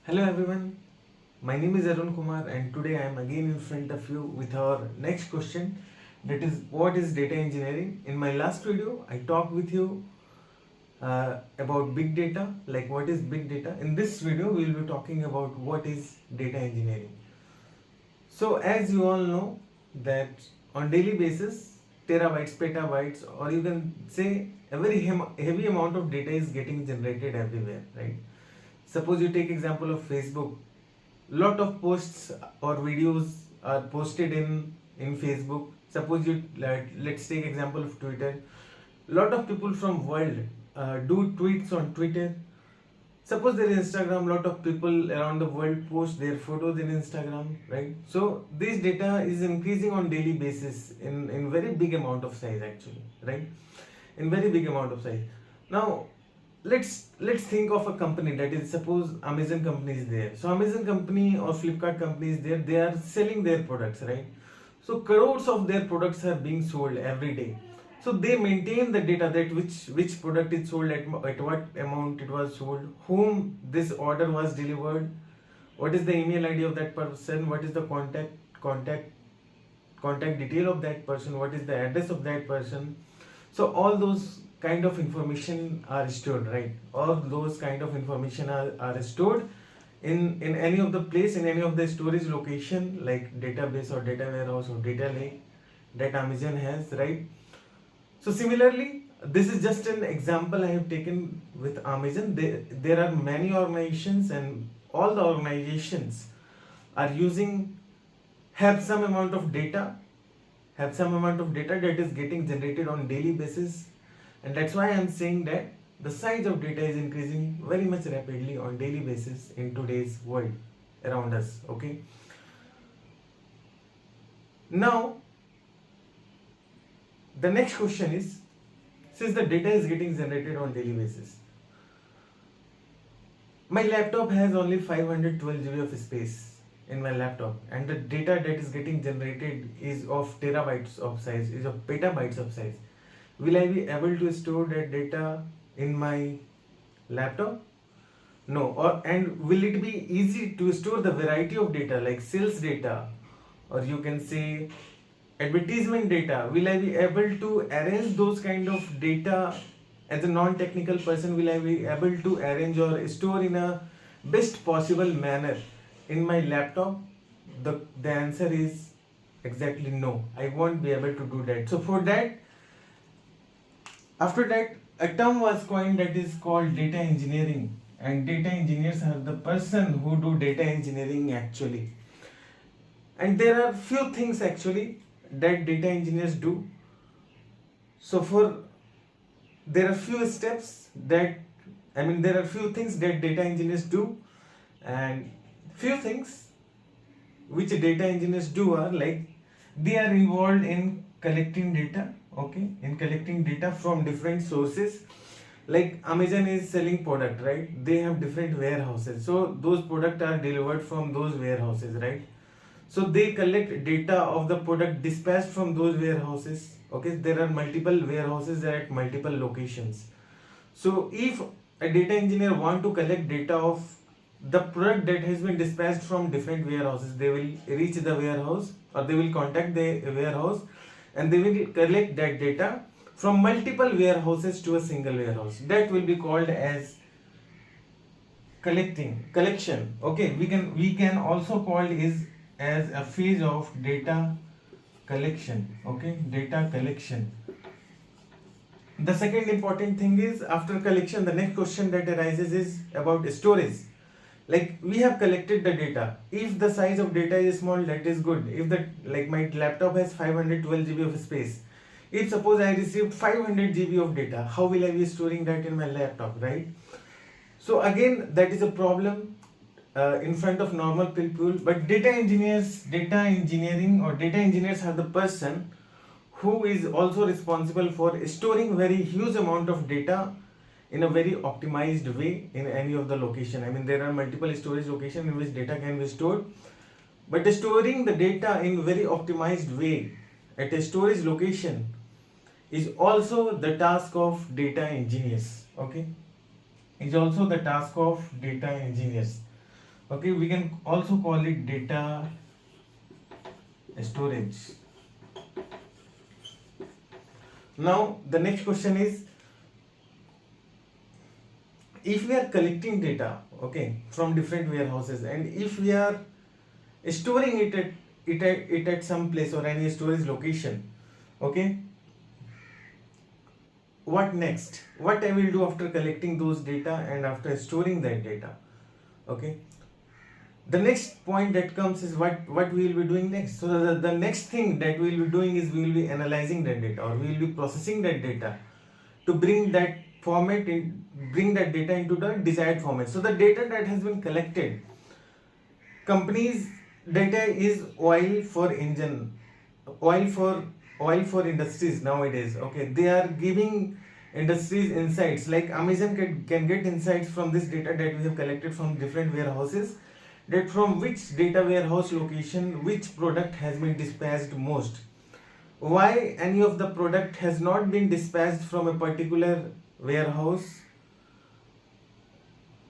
Hello everyone, my name is Arun Kumar and today I am again in front of you with our next question, that is what is data engineering. In my last video I talked with you about big data, like what is big data. In this video we will be talking about what is data engineering. So as you all know that on daily basis terabytes, petabytes, or you can say a very heavy amount of data is getting generated everywhere, right? Suppose you take example of Facebook. Lot of posts or videos are posted in Facebook. Suppose you let's take example of Twitter. Lot of people from world do tweets on Twitter. Suppose there is Instagram, lot of people around the world post their photos in Instagram, right? So this data is increasing on daily basis in very big amount of size actually, right? In very big amount of size. Now let's think of a company, that is suppose Amazon company is there. So Amazon company or Flipkart company is there, they are selling their products, right? So crores of their products are being sold every day. So they maintain the data that which product is sold at what amount it was sold, whom this order was delivered, what is the email ID of that person, what is the contact detail of that person, what is the address of that person. So all those kind of information are stored, right? All those kind of information are stored in any of the place, in any of the storage location like database or data warehouse or data lake that Amazon has, right? So similarly, this is just an example I have taken with Amazon. There are many organizations, and all the organizations are have some amount of data that is getting generated on daily basis, and that's why I'm saying that the size of data is increasing very much rapidly on daily basis in today's world around us. Okay, now the next question is, since the data is getting generated on daily basis, my laptop has only 512 GB of space in my laptop, and the data that is getting generated is of terabytes of size, is of petabytes of size. Will I be able to store that data in my laptop? No. And will it be easy to store the variety of data like sales data, or you can say advertisement data? Will I be able to arrange those kind of data as a non-technical person? Will I be able to arrange or store in a best possible manner in my laptop? The answer is exactly no. I won't be able to do that. So for that, after that, a term was coined that is called data engineering, and data engineers are the person who do data engineering actually. And there are few things actually that data engineers do. So there are few steps that, there are few things that data engineers do, and few things which data engineers do are like, they are involved in collecting data, okay, in collecting data from different sources. Like Amazon is selling product, right? They have different warehouses, so those products are delivered from those warehouses, right? So they collect data of the product dispatched from those warehouses. Okay, there are multiple warehouses at multiple locations. So if a data engineer want to collect data of the product that has been dispatched from different warehouses, they will reach the warehouse, or they will contact the warehouse, and they will collect that data from multiple warehouses to a single warehouse. That will be called as collection. Okay, we can also call it as a phase of data collection. Okay, data collection. The second important thing is, after collection, the next question that arises is about storage. Like we have collected the data. If the size of data is small, that is good. If like my laptop has 512 GB of space, if suppose I received 500 GB of data, how will I be storing that in my laptop, right? So again, that is a problem in front of normal people. But data engineers are the person who is also responsible for storing very huge amount of data in a very optimized way in any of the location. There are multiple storage locations in which data can be stored, but storing the data in very optimized way at a storage location is also the task of data engineers. Okay, is also the task of data engineers. Okay, we can also call it data storage. Now the next question is, if we are collecting data, okay, from different warehouses, and if we are storing it at some place or any storage location, okay, what next? What I will do after collecting those data and after storing that data? Okay, the next point that comes is what we will be doing next. So the next thing that we will be doing is we will be analyzing that data, or we will be processing that data to bring that format in, bring that data into the desired format. So the data that has been collected, companies data is oil for engine, oil for industries nowadays. Okay, they are giving industries insights, like Amazon can get insights from this data that we have collected from different warehouses, that from which data warehouse location which product has been dispatched most, why any of the product has not been dispatched from a particular warehouse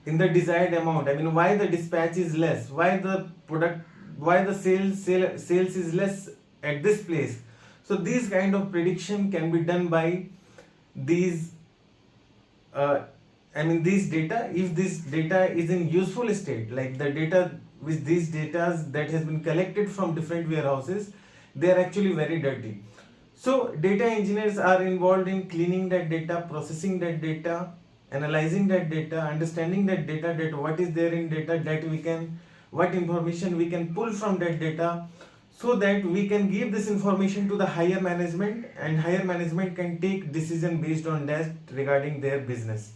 in the desired amount. I mean, why the dispatch is less, why the product, why the sales is less at this place. So these kind of prediction can be done by these these data. If this data is in useful state, like the data with these data that has been collected from different warehouses, they are actually very dirty. So data engineers are involved in cleaning that data, processing that data, analyzing that data, understanding that data, that what is there in data, that we can, what information we can pull from that data, so that we can give this information to the higher management, and higher management can take decision based on that regarding their business.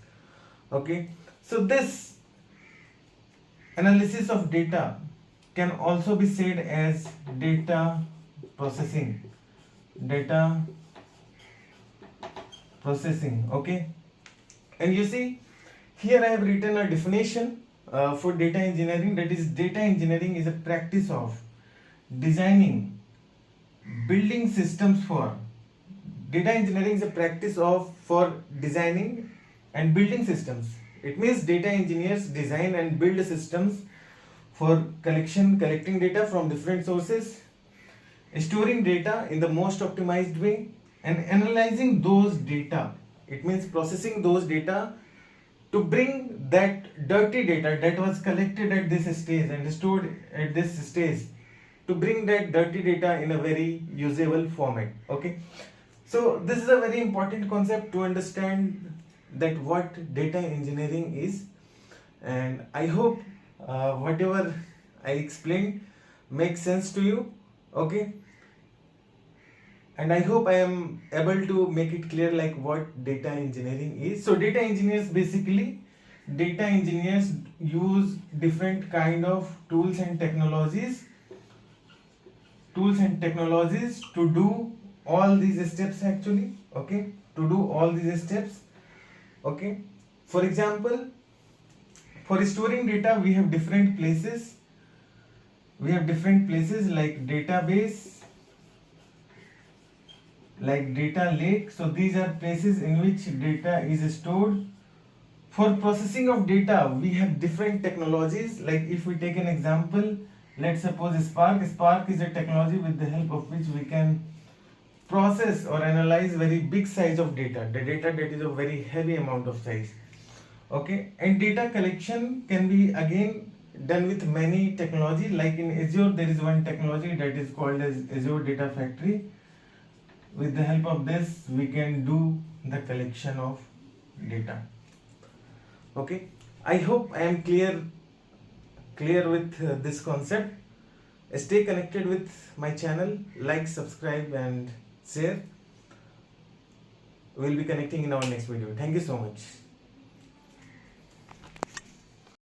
Okay, so this analysis of data can also be said as data processing. Okay, and you see here I have written a definition for data engineering, that is, data engineering is a practice of designing, building systems for, data engineering is a practice of for designing and building systems. It means data engineers design and build systems for collecting data from different sources, storing data in the most optimized way, and analyzing those data. It means processing those data to bring that dirty data that was collected at this stage and stored at this stage, to bring that dirty data in a very usable format. Okay, so this is a very important concept to understand that what data engineering is, and I hope whatever I explained makes sense to you. Okay, and I hope I am able to make it clear like what data engineering is. So data engineers, basically data engineers use different kind of tools and technologies to do all these steps actually. Okay, to do all these steps. Okay, for example, for storing data we have different places like database, like data lake. So these are places in which data is stored. For processing of data we have different technologies, like if we take an example, let's suppose Spark is a technology with the help of which we can process or analyze very big size of data, the data that is a very heavy amount of size. Okay, and data collection can be again done with many technology, like in Azure there is one technology that is called as Azure Data Factory. With the help of this we can do the collection of data. Okay, I hope I am clear with this concept. Stay connected with my channel, like, subscribe and share. We'll be connecting in our next video. Thank you so much.